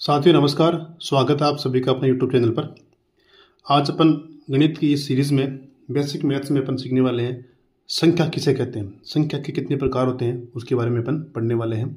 साथियों नमस्कार। स्वागत है आप सभी का अपने YouTube चैनल पर। आज अपन गणित की इस सीरीज में बेसिक मैथ्स में अपन सीखने वाले हैं संख्या किसे कहते हैं, संख्या के कितने प्रकार होते हैं उसके बारे में अपन पढ़ने वाले हैं।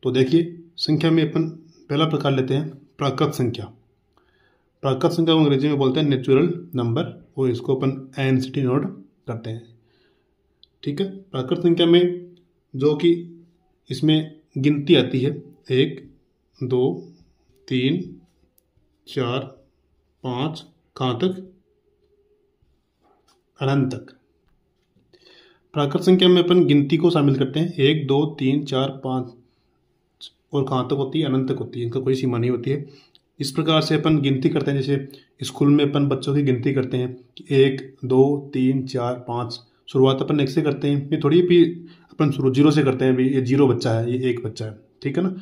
तो देखिए, संख्या में अपन पहला प्रकार लेते हैं प्राकृत संख्या। प्राकृत संख्या को अंग्रेजी में बोलते हैं नेचुरल नंबर, और इसको अपन NCT नोट करते हैं। ठीक है, प्राकृत संख्या में जो कि इसमें गिनती आती है 1 2 3 4 5 कहाँ तक, अनंत तक। प्राकृत संख्या में अपन गिनती को शामिल करते हैं 1 2 3 4 5 और कहाँ तक होती है, अनंत तक होती है, इनका कोई सीमा नहीं होती है। इस प्रकार से अपन गिनती करते हैं, जैसे स्कूल में अपन बच्चों की गिनती करते हैं कि 1 2 3 4 5। शुरुआत अपन 1 से करते हैं, ये थोड़ी भी अपन शुरू 0 से करते हैं, भी ये 0 बच्चा है, ये 1 बच्चा है, ठीक है ना।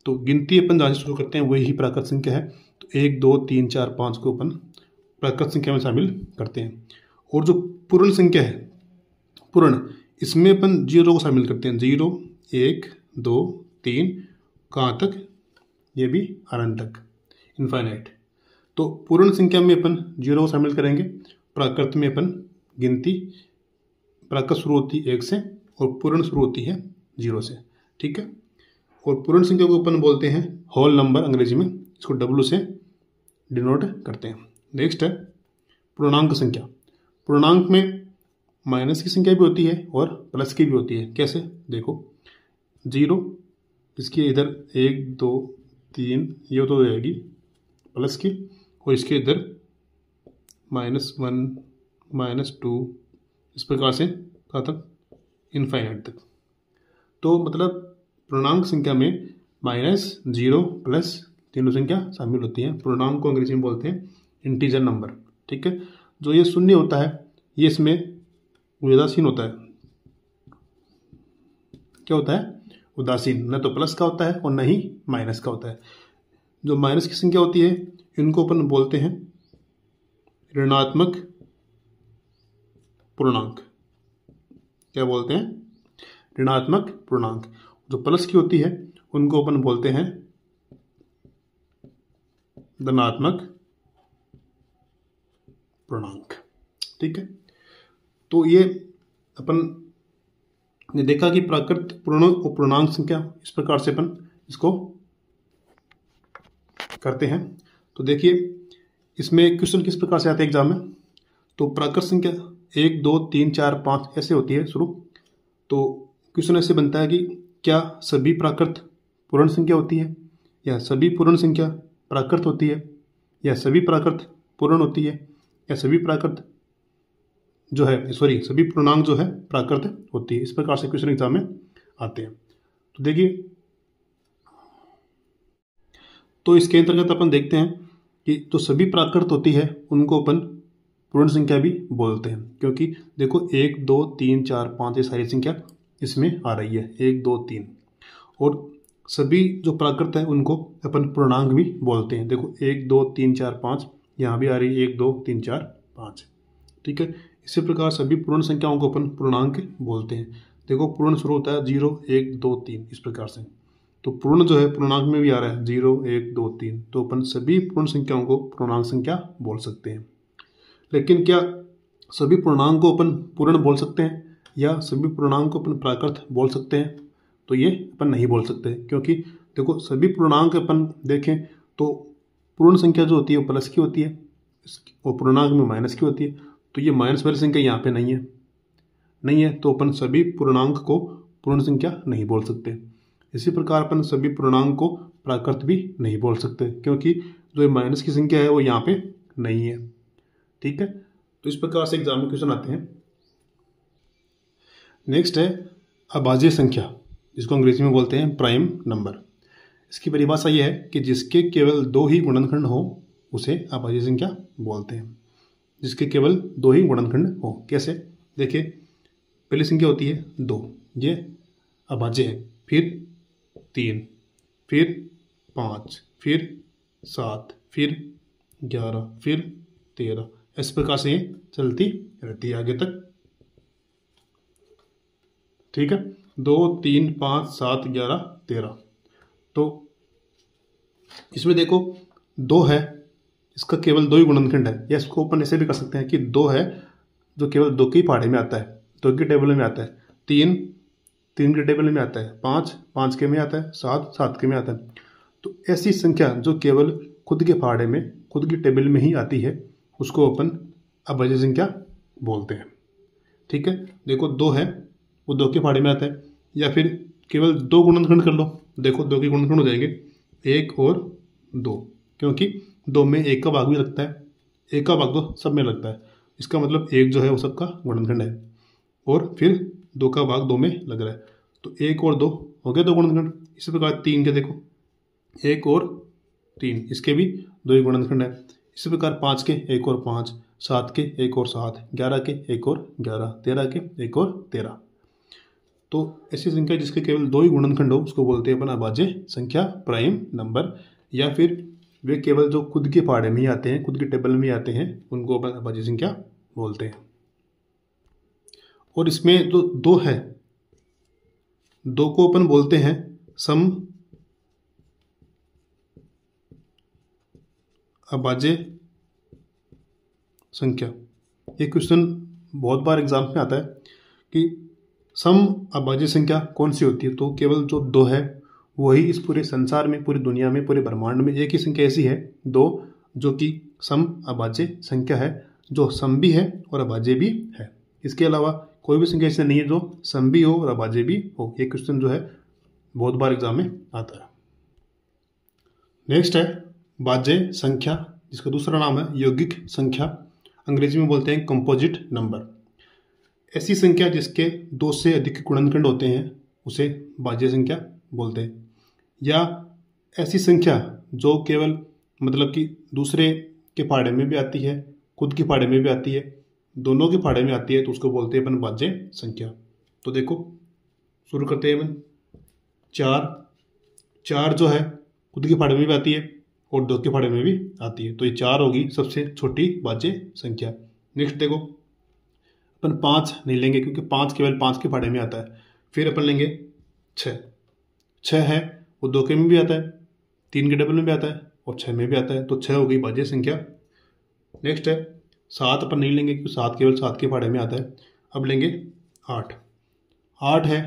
तो गिनती अपन जहाँ से शुरू करते हैं वही प्राकृत संख्या है। तो 1 2 3 4 5 को अपन प्राकृत संख्या में शामिल करते हैं। और जो पूर्ण संख्या है, पूर्ण, इसमें अपन 0 को शामिल करते हैं, 0 1 2 3 कहाँ तक, ये भी अनंत तक, इनफाइनाइट। तो पूर्ण संख्या में अपन 0 को शामिल करेंगे, प्राकृत में अपन गिनती, प्राकृत शुरू होती है 1 से और पूर्ण शुरू होती है 0 से, ठीक है। और पूर्ण संख्या को अपन बोलते हैं होल नंबर अंग्रेजी में, इसको W से डिनोट करते हैं। नेक्स्ट है पूर्णांक संख्या। पूर्णांक में माइनस की संख्या भी होती है और प्लस की भी होती है। कैसे, देखो 0, इसके इधर 1 2 3 ये तो हो जाएगी प्लस की, और इसके इधर -1 -2, इस प्रकार से कहाँ तक, इनफाइनाइट तक। तो मतलब पूर्णांक संख्या में -0 प्लस तीनों संख्या शामिल होती हैं। पूर्णांक को अंग्रेजी में बोलते हैं इंटीजर नंबर, ठीक है। जो ये शून्य होता है ये इसमें उदासीन होता है। क्या होता है, उदासीन, न तो प्लस का होता है और न ही माइनस का होता है। जो माइनस की संख्या होती है इनको अपन बोलते हैं ऋणात्मक पूर्णांक। क्या बोलते हैं, ऋणात्मक पूर्णांक। जो प्लस की होती है उनको अपन बोलते हैं धनात्मक पूर्णांक, ठीक है। तो ये अपन ने देखा कि प्राकृत, पूर्ण और पूर्णांक संख्या इस प्रकार से अपन इसको करते हैं। तो देखिए इसमें क्वेश्चन किस प्रकार से आते हैं एग्जाम में। तो प्राकृत संख्या 1 2 3 4 5 ऐसे होती है शुरू। तो क्वेश्चन ऐसे बनता है कि क्या सभी प्राकृत पूर्ण संख्या होती है, या सभी पूर्ण संख्या प्राकृत होती है, या सभी प्राकृत पूर्ण होती है, या सभी प्राकृत जो है, सभी पूर्णांक जो है प्राकृत होती है। इस प्रकार से क्वेश्चन एग्जाम में आते हैं। तो देखिए, तो इसके अंतर्गत अपन देखते हैं कि जो सभी प्राकृत होती है उनको अपन पूर्ण संख्या भी बोलते हैं, क्योंकि देखो 1 2 3 4 5 ये सारी संख्या इसमें आ रही है, 1 2 3। और सभी जो प्राकृत है उनको अपन पूर्णांक भी बोलते हैं। देखो 1 2 3 4 5 यहाँ भी आ रही है, 1 2 3 4 5, ठीक है। इसी प्रकार सभी पूर्ण संख्याओं को अपन पूर्णांक बोलते हैं। देखो पूर्ण शुरू होता है 0 1 2 3 इस प्रकार से। तो पूर्ण जो है पूर्णांक में भी आ रहा है 0 1 2 3। तो अपन सभी पूर्ण संख्याओं को पूर्णांक संख्या बोल सकते हैं। लेकिन क्या सभी पूर्णांक को अपन पूर्ण बोल सकते हैं, या सभी पूर्णांक को अपन प्राकृत बोल सकते हैं? तो ये अपन नहीं बोल सकते, क्योंकि देखो सभी पूर्णांक अपन देखें तो पूर्ण संख्या जो होती है वो प्लस की होती है और पूर्णांक में माइनस की होती है। तो ये माइनस वाली संख्या यहाँ पे नहीं है, तो अपन सभी पूर्णांक को पूर्ण संख्या नहीं बोल सकते। इसी प्रकार अपन सभी पूर्णांक को प्राकृत भी नहीं बोल सकते, क्योंकि जो माइनस की संख्या है वो यहाँ पे नहीं है, ठीक है। तो इस प्रकार से एग्जाम में क्वेश्चन आते हैं। नेक्स्ट है अभाज्य संख्या, जिसको अंग्रेजी में बोलते हैं प्राइम नंबर। इसकी परिभाषा यह है कि जिसके केवल 2 ही गुणनखंड हो उसे अभाज्य संख्या बोलते हैं। जिसके केवल 2 ही गुणनखंड हो। कैसे, देखिए पहली संख्या होती है 2, ये अभाज्य है, फिर 3, फिर 5, फिर 7, फिर 11, फिर 13, इस प्रकार से ये चलती रहती है आगे तक, ठीक है। 2 3 5 7 11 13। तो इसमें देखो 2 है, इसका केवल 2 ही गुणनखंड है, या इसको अपन ऐसे भी कर सकते हैं कि 2 है जो केवल 2 के ही पहाड़े में आता है, 2 के टेबल में आता है, 3 3 के टेबल में आता है, 5 5 के में आता है, 7 7 के में आता है। तो ऐसी संख्या जो केवल खुद के पहाड़े में, खुद की टेबल में ही आती है, उसको अपन अभाज्य संख्या बोलते हैं। ठीक है, देखो 2 है, वो 2 के पहाड़े में आता है, या फिर केवल 2 गुणनखंड कर लो, देखो 2 के गुणनखंड हो जाएंगे 1 और 2, क्योंकि 2 में 1 का भाग भी लगता है, 1 का भाग तो सब में लगता है, इसका मतलब 1 जो है वो सबका गुणनखंड है, और फिर 2 का भाग 2 में लग रहा है, तो 1 और 2 हो गए 2 गुणनखंड। इसी प्रकार 3 के देखो 1 और 3, इसके भी 2 ही गुणनखंड है। इसी प्रकार 5 के 1 और 5, 7 के 1 और 7, 11 के 1 और 11, 13 के 1 और 13। तो ऐसी संख्या जिसके केवल 2 ही गुणनखंड हो उसको बोलते हैं अपन अभाज्य संख्या, प्राइम नंबर, या फिर वे केवल जो खुद के पहाड़े में ही आते हैं, खुद के टेबल में ही आते हैं, उनको अपन अभाज्य संख्या बोलते हैं। और इसमें जो 2 है, 2 को अपन बोलते हैं सम अभाज्य संख्या। ये क्वेश्चन बहुत बार एग्जाम में आता है कि सम अभाज्य संख्या कौन सी होती है, तो केवल जो 2 है वही इस पूरे संसार में, पूरी दुनिया में, पूरे ब्रह्मांड में एक ही संख्या ऐसी है 2 जो कि सम अभाज्य संख्या है, जो सम भी है और अभाज्य भी है। इसके अलावा कोई भी संख्या ऐसी नहीं है जो सम भी हो और अभाज्य भी हो। ये क्वेश्चन जो है बहुत बार एग्जाम में आता है। नेक्स्ट है भाज्य संख्या, जिसका दूसरा नाम है यौगिक संख्या, अंग्रेजी में बोलते हैं कंपोजिट नंबर। ऐसी संख्या जिसके 2 से अधिक गुणनखंड होते हैं उसे भाज्य संख्या बोलते हैं। या ऐसी संख्या जो केवल मतलब कि दूसरे के पहाड़े में भी आती है, खुद के पहाड़े में भी आती है, दोनों के पहाड़े में आती है, तो उसको बोलते हैं अपन भाज्य संख्या। तो देखो शुरू करते हैं अपन। 4 जो है खुद के पहाड़े में भी आती है और 2 के पहाड़े में भी आती है, तो ये 4 होगी सबसे छोटी भाज्य संख्या। नेक्स्ट देखो अपन 5 नहीं लेंगे क्योंकि 5 केवल 5 के पहाड़े में आता है। फिर अपन लेंगे 6 है, वो 2 के में भी आता है, 3 के टेबल में भी आता है और 6 में भी आता है, तो 6 हो गई भाज्य संख्या। नेक्स्ट है 7, अपन नहीं लेंगे क्योंकि 7 केवल 7 के पहाड़े में आता है। अब लेंगे 8 है,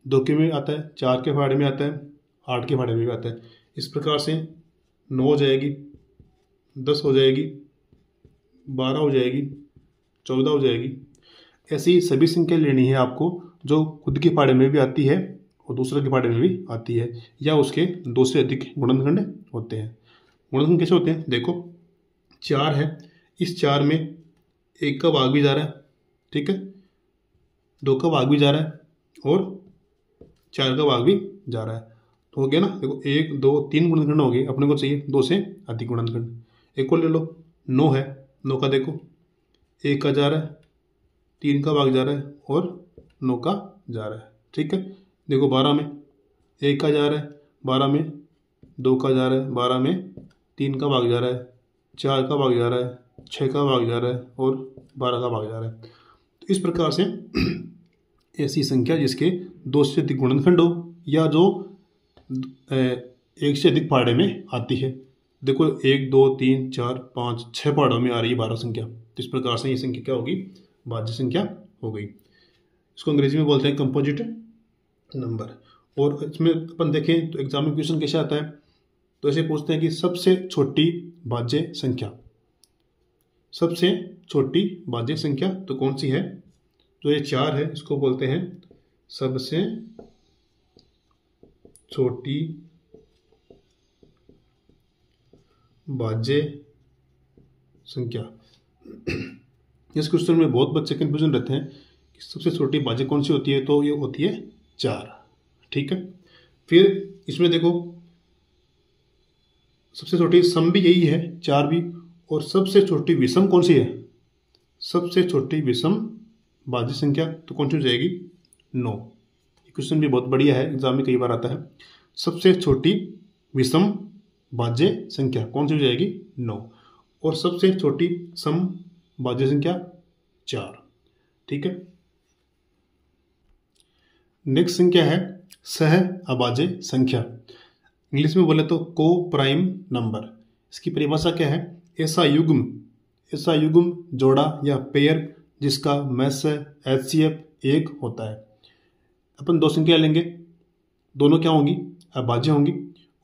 2 के में आता है, 4 के पहाड़े में आता है, 8 के पहाड़े में भी आता है। इस प्रकार से 9 हो जाएगी, 10 हो जाएगी, 12 हो जाएगी, 14 हो जाएगी। ऐसी सभी संख्या लेनी है आपको जो खुद के पहाड़े में भी आती है और दूसरे के पहाड़े में भी आती है, या उसके 2 से अधिक गुणनखंड होते हैं। गुणनखंड कैसे होते हैं, देखो 4 है, इस 4 में 1 का भाग भी जा रहा है, ठीक है, 2 का भाग भी जा रहा है और 4 का भाग भी जा रहा है, तो हो गया ना। देखो 1 2 3 गुणनखंड हो गए, अपने को चाहिए 2 से अधिक गुणनखंड। एक और ले लो, 9 है, 9 का देखो 1 का जा रहा है, 3 का भाग जा रहा है और 9 का जा रहा है, ठीक है। देखो 12 में 1 का जा रहा है, 12 में 2 का जा रहा है, 12 में 3 का भाग जा रहा है, 4 का भाग जा रहा है, 6 का भाग जा रहा है और 12 का भाग जा रहा है। तो इस प्रकार से ऐसी संख्या जिसके 2 से अधिक गुणनखंड हो या जो 1 से अधिक पहाड़े में आती है। देखो 1 2 3 4 5 6 पहाड़ों में आ रही है 12 संख्या, तो इस प्रकार से ये संख्या क्या होगी, भाज्य संख्या हो गई। इसको अंग्रेजी में बोलते हैं कंपोजिट नंबर। और इसमें अपन देखें तो एग्जाम में क्वेश्चन कैसे आता है, तो ऐसे पूछते हैं कि सबसे छोटी भाज्य संख्या, सबसे छोटी भाज्य संख्या तो कौन सी है, तो ये 4 है, इसको बोलते हैं सबसे छोटी भाज्य संख्या। इस क्वेश्चन में बहुत बच्चे कंफ्यूजन रहते हैं कि सबसे छोटी भाज्य कौन सी होती है, तो ये होती है 4, ठीक है। फिर इसमें देखो सबसे छोटी सम भी यही है 4 भी, और सबसे छोटी विषम कौन सी है, सबसे छोटी विषम भाज्य संख्या तो कौन सी हो जाएगी, 9। ये क्वेश्चन भी बहुत बढ़िया है, एग्जाम में कई बार आता है। सबसे छोटी विषम भाज्य संख्या कौन सी हो जाएगी, 9, और सबसे छोटी सम भाज्य संख्या 4, ठीक है। नेक्स्ट संख्या है सह अभाज्य संख्या। इंग्लिश में बोले तो को प्राइम नंबर। इसकी परिभाषा क्या है? ऐसा युग्म जोड़ा या पेयर जिसका मैस HCF 1 होता है। अपन दो संख्या लेंगे, दोनों क्या होंगी? अभाज्य होंगी,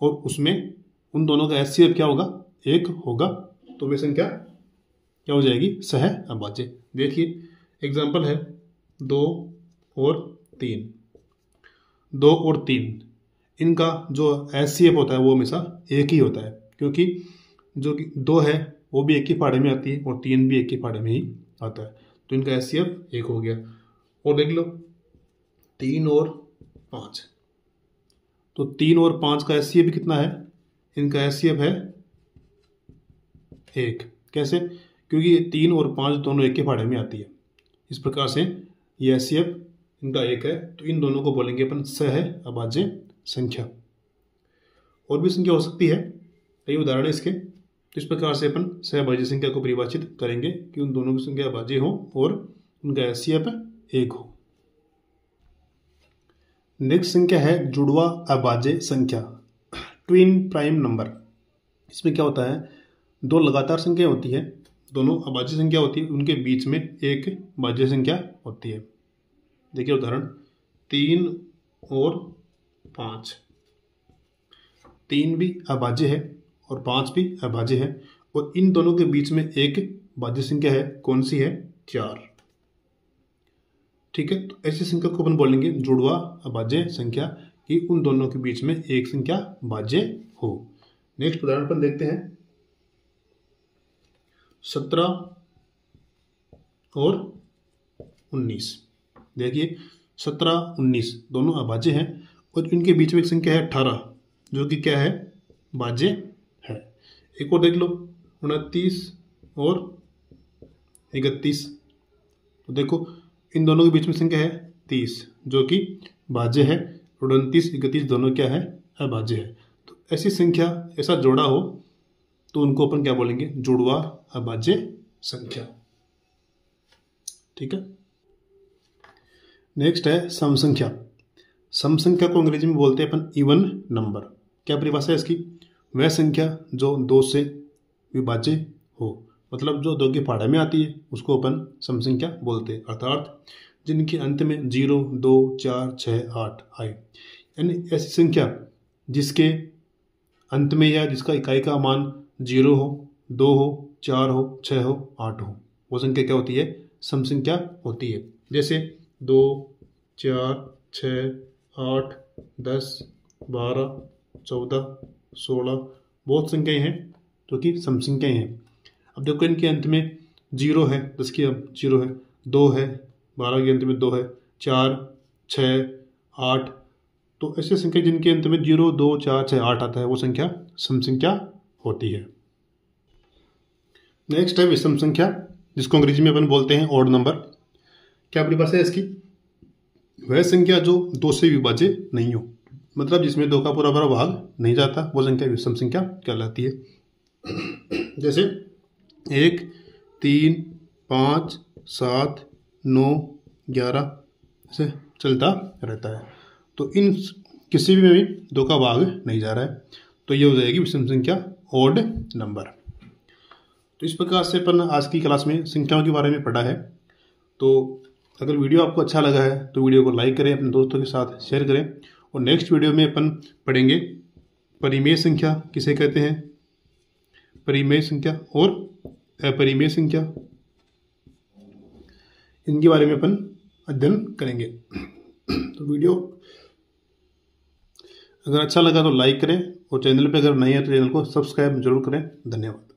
और उसमें उन दोनों का HCF क्या होगा? 1 होगा। तो वे संख्या क्या हो जाएगी? सह अभाज्य। देखिए एग्जाम्पल है 2 और 3। 2 और 3 इनका जो HCF होता है वो हमेशा 1 ही होता है, क्योंकि जो 2 है वो भी 1 की फाड़े में आती है और 3 भी 1 की फाड़े में ही आता है, तो इनका HCF 1 हो गया। और देख लो 3 और 5, तो 3 और 5 का HCF कितना है? इनका HCF है 1। कैसे? क्योंकि 3 और 5 दोनों 1 के फाड़े में आती है। इस प्रकार से ये HCF इनका 1 है, तो इन दोनों को बोलेंगे अपन सह अभाज्य संख्या। और भी संख्या हो सकती है, कई उदाहरण है इसके। तो इस प्रकार से अपन सह अभाज्य संख्या को परिभाषित करेंगे कि उन दोनों की संख्या अभाज्य हो और उनका HCF 1 हो। नेक्स्ट संख्या है जुड़वा अभाज्य संख्या, ट्विन प्राइम नंबर। इसमें क्या होता है? दो लगातार संख्या होती है, दोनों अभाज्य संख्या होती है, उनके बीच में एक भाज्य संख्या होती है। देखिए उदाहरण 3 और 5। 3 भी अभाज्य है और 5 भी अभाज्य है, और इन दोनों के बीच में एक भाज्य संख्या है। कौन सी है? 4। ठीक है, तो ऐसी संख्या को अपन बोलेंगे जुड़वा अभाज्य संख्या, कि उन दोनों के बीच में एक संख्या भाज्य हो। नेक्स्ट उदाहरण अपन देखते हैं 17 और 19। देखिए 17, 19 दोनों अभाज्य हैं, और इनके बीच में एक संख्या है 18, जो कि क्या है? भाज्य है। एक और देख लो 29 और 31। तो देखो इन दोनों के बीच में संख्या है 30, जो कि भाज्य है। 29, 31 दोनों क्या है? अभाज्य है। तो ऐसी संख्या, ऐसा जोड़ा हो तो उनको अपन क्या बोलेंगे? जुड़वा अभाज्य संख्या। ठीक है। नेक्स्ट है सम संख्या। सम संख्या को अंग्रेजी में बोलते हैं अपन इवन नंबर। क्या परिभाषा है इसकी? वह संख्या जो 2 से विभाज्य हो, मतलब जो 2 के फाड़े में आती है उसको अपन सम संख्या बोलते हैं, अर्थात जिनके अंत में 0, 2, 4, 6, 8 आए। यानी ऐसी संख्या जिसके अंत में या जिसका इकाई का मान 0 हो, 2 हो, 4 हो, 6 हो, 8 हो, वो संख्या क्या होती है? सम संख्या होती है। जैसे 2, 4, 6, 8, 10, 12, 14, 16 बहुत संख्याएं हैं जो कि सम संख्याएं हैं। अब देखो इनके अंत में 0 है, 10 के अब 0 है, 2 है, 12 के अंत में 2 है, 4, 6, 8, तो ऐसे संख्या जिनके अंत में 0, 2, 4, 6, 8 आता है वो संख्या सम संख्या होती है। नेक्स्ट है विषम संख्या, जिसको अंग्रेजी में अपन बोलते हैं ऑड नंबर। क्या परिभाषा है इसकी? वह संख्या जो 2 से विभाज्य नहीं हो, मतलब जिसमें 2 का पूरा भाग नहीं जाता, वो संख्या विषम संख्या कहलाती है। जैसे 1, 3, 5, 7, 9, 11 ऐसे चलता रहता है। तो इन किसी भी में भी 2 का भाग नहीं जा रहा है, तो ये हो जाएगी विषम संख्या, ऑड नंबर। तो इस प्रकार से अपन आज की क्लास में संख्याओं के बारे में पढ़ा है। तो अगर वीडियो आपको अच्छा लगा है तो वीडियो को लाइक करें, अपने दोस्तों के साथ शेयर करें, और नेक्स्ट वीडियो में अपन पढ़ेंगे परिमेय संख्या किसे कहते हैं, परिमेय संख्या और अपरिमेय संख्या, इनके बारे में अपन अध्ययन करेंगे। तो वीडियो अगर अच्छा लगा तो लाइक करें, और चैनल पे अगर नहीं है तो चैनल को सब्सक्राइब जरूर करें। धन्यवाद।